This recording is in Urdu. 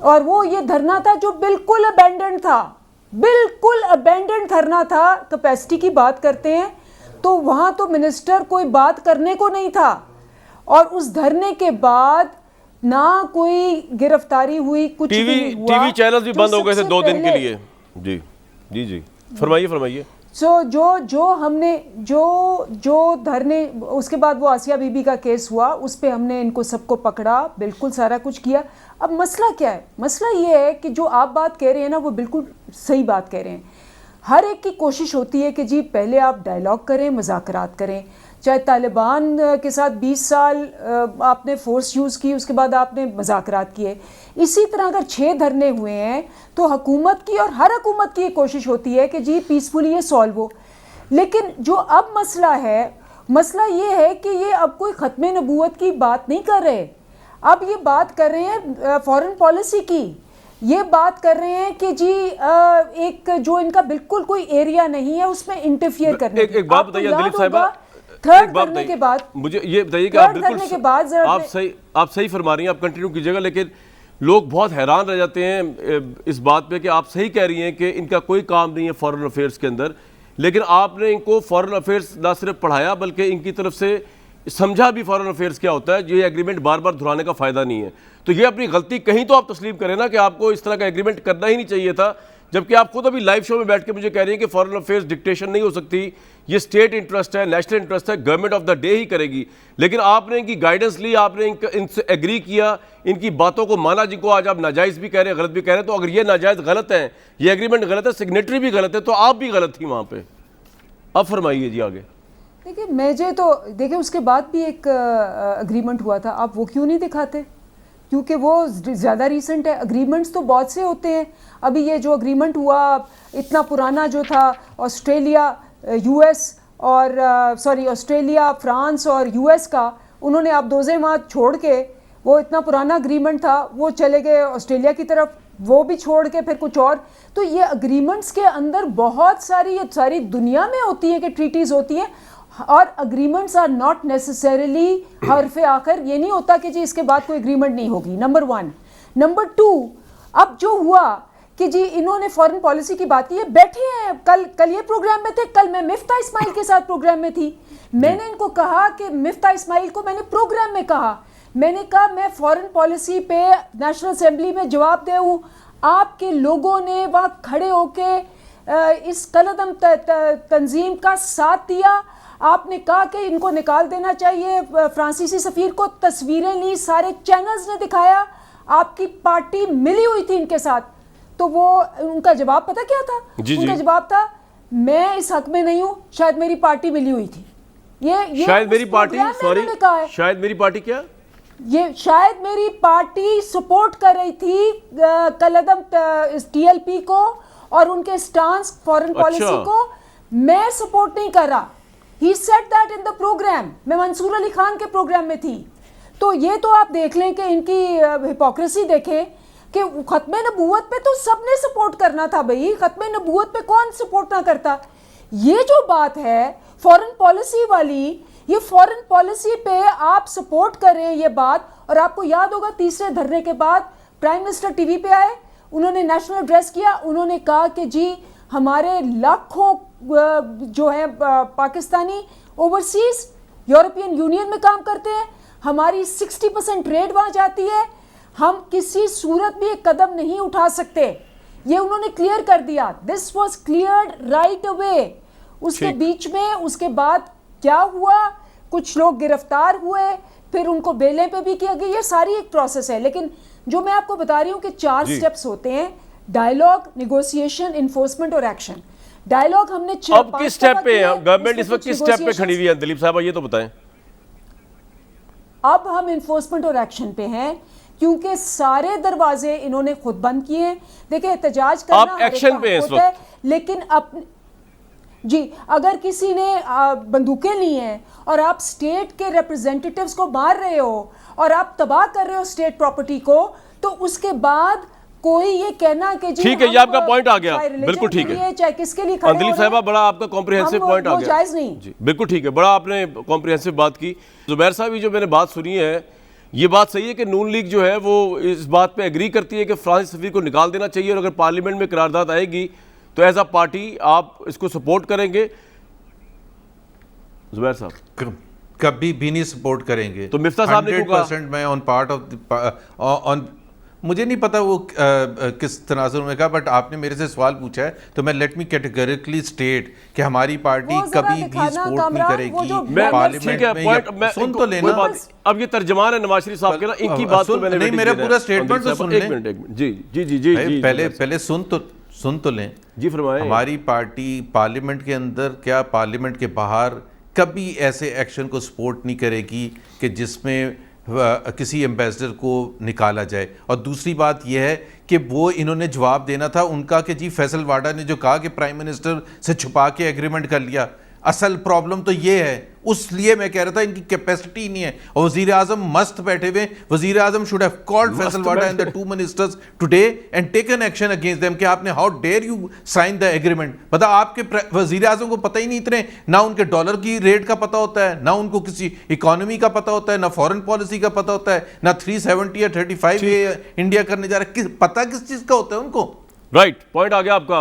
اور وہ یہ دھرنا تھا جو بالکل ابینڈنڈ تھا، بالکل ابینڈنڈ دھرنا تھا. کیپیسٹی کی بات کرتے ہیں تو وہاں تو منسٹر کوئی بات کرنے کو نہیں تھا، اور اس دھرنے کے بعد نہ کوئی گرفتاری ہوئی، کچھ ٹی وی چینلز بھی بند ہو گئے تھے 2 دن کے لیے. جی جی جی فرمائیے. جو ہم نے جو دھرنے، اس کے بعد وہ آسیہ بی بی کا کیس ہوا، اس پہ ہم نے ان کو سب کو پکڑا، بالکل سارا کچھ کیا. اب مسئلہ کیا ہے؟ مسئلہ یہ ہے کہ جو آپ بات کہہ رہے ہیں نا وہ بالکل صحیح بات کہہ رہے ہیں. ہر ایک کی کوشش ہوتی ہے کہ جی پہلے آپ ڈائیلاگ کریں، مذاکرات کریں. چاہے طالبان کے ساتھ 20 سال آپ نے فورس یوز کی، اس کے بعد آپ نے مذاکرات کیے. اسی طرح اگر 6 دھرنے ہوئے ہیں تو حکومت کی اور ہر حکومت کی یہ کوشش ہوتی ہے کہ جی پیسفلی یہ سالو ہو. لیکن جو اب مسئلہ ہے، مسئلہ یہ ہے کہ یہ اب کوئی ختم نبوت کی بات نہیں کر رہے، اب یہ بات کر رہے ہیں فارن پالیسی کی. یہ بات کر رہے ہیں کہ جی ایک جو ان کا بالکل کوئی ایریا نہیں ہے اس میں انٹرفیئر کرنے. ایک بات بتائیے دلیپ صاحبہ، تھرڈ دھرنے کے بعد مجھے یہ بتائیے کہ آپ بالکل آپ صحیح فرما رہی ہیں، آپ کنٹینیو کیجیے گا. لیکن لوگ بہت حیران رہ جاتے ہیں اس بات پہ کہ آپ صحیح کہہ رہی ہیں کہ ان کا کوئی کام نہیں ہے فارن افیئرس کے اندر، لیکن آپ نے ان کو فارن افیئرس نہ صرف پڑھایا بلکہ ان کی طرف سے سمجھا بھی فارن افیئرس کیا ہوتا ہے. یہ ایگریمنٹ بار بار دہرانے کا فائدہ نہیں ہے. تو یہ اپنی غلطی کہیں تو آپ تسلیم کریں نا کہ آپ کو اس طرح کا ایگریمنٹ کرنا ہی نہیں چاہیے تھا، جبکہ آپ خود ابھی لائیو شو میں بیٹھ کے مجھے کہہ رہی ہیں کہ فارن افیئرس ڈکٹیشن نہیں ہو سکتی، یہ اسٹیٹ انٹرسٹ ہے، نیشنل انٹرسٹ ہے، گورنمنٹ آف دا ڈے ہی کرے گی. لیکن آپ نے ان کی گائیڈنس لی، آپ نے ان سے ایگری کیا، ان کی باتوں کو مانا، جن کو آج آپ ناجائز بھی کہہ رہے ہیں، غلط بھی کہہ رہے ہیں. تو اگر یہ ناجائز غلط ہے، یہ ایگریمنٹ غلط ہے، سگنیٹری بھی غلط ہے، تو آپ بھی غلط تھی وہاں پہ. اب فرمائیے جی آگے. دیکھیں اس کے بعد بھی ایک اگریمنٹ ہوا تھا، آپ وہ کیوں نہیں دکھاتے؟ کیونکہ وہ زیادہ ریسنٹ ہے. اگریمنٹس تو بہت سے ہوتے ہیں. ابھی یہ جو اگریمنٹ ہوا اتنا پرانا جو تھا آسٹریلیا یو ایس اور آسٹریلیا فرانس اور یو ایس کا، انہوں نے آپ دوزے وہاں چھوڑ کے، وہ اتنا پرانا اگریمنٹ تھا، وہ چلے گئے آسٹریلیا کی طرف، وہ بھی چھوڑ کے پھر کچھ اور. تو یہ اگریمنٹس کے اندر بہت ساری دنیا میں ہوتی ہیں کہ ٹریٹیز ہوتی ہیں، اور اگریمنٹس آر ناٹ نیسسریلی حرف آخر. یہ نہیں ہوتا کہ جی اس کے بعد کوئی اگریمنٹ نہیں ہوگی. نمبر 1. نمبر 2، اب جو ہوا کہ جی انہوں نے فارن پالیسی کی بات کی، یہ بیٹھے ہیں، کل یہ پروگرام میں تھے، کل میں مفتاح اسماعیل کے ساتھ پروگرام میں تھی. میں نے ان کو کہا کہ مفتاح اسماعیل کو میں نے پروگرام میں کہا، میں نے کہا میں فارن پالیسی پہ نیشنل اسمبلی میں جواب دے ہوں. آپ کے لوگوں نے وہاں کھڑے ہو کے اس کالعدم تنظیم کا ساتھ دیا. آپ نے کہا کہ ان کو نکال دینا چاہیے، فرانسیسی سفیر کو تصویریں لی، سارے چینلز نے دکھایا، آپ کی پارٹی ملی ہوئی تھی ان کے ساتھ. تو وہ ان کا جواب پتہ کیا تھا؟ ان کا جواب تھا میں اس حق میں نہیں ہوں، شاید میری پارٹی ملی ہوئی تھی. یہ شاید میری پارٹی، سوری، شاید میری پارٹی کیا؟ یہ شاید میری پارٹی سپورٹ کر رہی تھی کالعدم ٹی ایل پی کو اور ان کے سٹانس فارن پالیسی کو. میں سپورٹ نہیں کر رہا. He said that in the program. میں منصور علی خان کے پروگرام میں تھی. تو یہ تو آپ دیکھ لیں کہ ان کی ہپوکریسی دیکھیں کہ ختم نبوت پہ تو سب نے سپورٹ کرنا تھا بھائی، ختم نبوت پہ کون سپورٹ نہ کرتا. یہ جو بات ہے فارن پالیسی والی، یہ فارن پالیسی پہ آپ سپورٹ کر رہے ہیں یہ بات. اور آپ کو یاد ہوگا تیسرے دھرنے کے بعد پرائم منسٹر ٹی وی پہ آئے، انہوں نے نیشنل ایڈریس کیا، انہوں نے کہا کہ جی ہمارے لاکھوں جو ہیں پاکستانی اوورسیز یورپین یونین میں کام کرتے ہیں، ہماری 60% ٹریڈ وہاں جاتی ہے، ہم کسی صورت بھی ایک قدم نہیں اٹھا سکتے. یہ انہوں نے کلیئر کر دیا. This was cleared right away. اس کے بیچ میں اس کے بعد کیا ہوا، کچھ لوگ گرفتار ہوئے، پھر ان کو بیلیں پہ بھی کیا گیا. یہ ساری ایک پروسیس ہے. لیکن جو میں آپ کو بتا رہی ہوں کہ 4 سٹیپس ہوتے ہیں: ڈائیلاگ، نیگوسیشن، انفورسمنٹ اور ایکشن. ڈائیلاگ ہم نے اب کس سٹیپ پہ ہیں؟ گورنمنٹ اس وقت کس سٹیپ پہ کھڑی ہوئی ہے دلیپ صاحبہ، یہ تو بتائیں. اب ہم انفورسمنٹ اور ایکشن پہ ہیں کیونکہ سارے دروازے انہوں نے خود بند کیے ہیں. دیکھیں احتجاج کرنا آپ ایکشن پہ ہیں اس وقت، لیکن جی اگر کسی نے بندوقیں لی ہیں اور آپ اسٹیٹ کے ریپرزینٹیٹیوز کو مار رہے ہو اور آپ تباہ کر رہے ہو اسٹیٹ پراپرٹی کو، تو اس کے بعد کوئی یہ کہنا کہ جی ٹھیک ہے، یہ آپ کا پوائنٹ آ گیا، بالکل ٹھیک ہے، چاہے کس کے لیے کھڑے ہو دلیپ صاحبہ بڑا آپ کا کمپریہنسو پوائنٹ آ گیا، جائز نہیں. جی بالکل ٹھیک ہے، بڑا آپ نے کمپریہنسو بات کی. زبیر صاحب یہ جو میں نے بات سنی ہے یہ بات صحیح ہے کہ نون لیگ جو ہے وہ اس بات پہ ایگری کرتی ہے کہ فرانسیسی سفیر کو نکال دینا چاہیے، اور اگر پارلیمنٹ میں قرارداد آئے گی تو ایز اے پارٹی آپ اس کو سپورٹ کریں گے؟ زبیر صاحب کبھی بھی نہیں سپورٹ کریں گے. تو مفتاح صاحب نے کیوں کہا؟ 100% میں آن پارٹ آف مجھے نہیں پتا وہ کس تناظر میں کہا، بٹ آپ نے میرے سے سوال پوچھا ہے تو میں لیٹ می کیٹیگریکلی اسٹیٹ کہ ہماری پارٹی کبھی بھی سپورٹ نہیں کرے گی پارلیمنٹ میں. سن تو لینا، اب یہ ترجمان ہے نواز شریف صاحب کے نا، ان کی بات کو میں نے نہیں، میرا پورا اسٹیٹمنٹ تو سن لیں. ایک منٹ جی جی جی جی پہلے سن تو لیں. جی فرمائیں. ہماری پارٹی پارلیمنٹ کے اندر کیا پارلیمنٹ کے باہر کبھی ایسے ایکشن کو سپورٹ نہیں کرے گی کہ جس میں کسی ایمبیسڈر کو نکالا جائے. اور دوسری بات یہ ہے کہ وہ انہوں نے جواب دینا تھا ان کا کہ جی فیصل واڈا نے جو کہا کہ پرائم منسٹر سے چھپا کے ایگریمنٹ کر لیا. اصل پرابلم تو یہ ہے، اس لیے میں کہہ رہا تھا ان کی کیپیسٹی نہیں ہے. اور وزیر اعظم مست بیٹھے ہوئے، وزیر اعظم should have called Faisal Vawda and the two ministers today and taken action against them کہ آپ نے how dare you sign the agreement. پتہ آپ کے وزیر اعظم کو پتہ ہی نہیں اتنے، نہ ان کے ڈالر کی ریٹ کا پتہ ہوتا ہے، نہ ان کو کسی اکانومی کا پتہ ہوتا ہے، نہ فورن پالیسی کا پتہ ہوتا ہے، نہ 370 یا 35 انڈیا کرنے جا رہا ہے. پتہ کس چیز کا ہوتا ہے ان کو؟ رائٹ، پوائنٹ آ گیا آپ کا.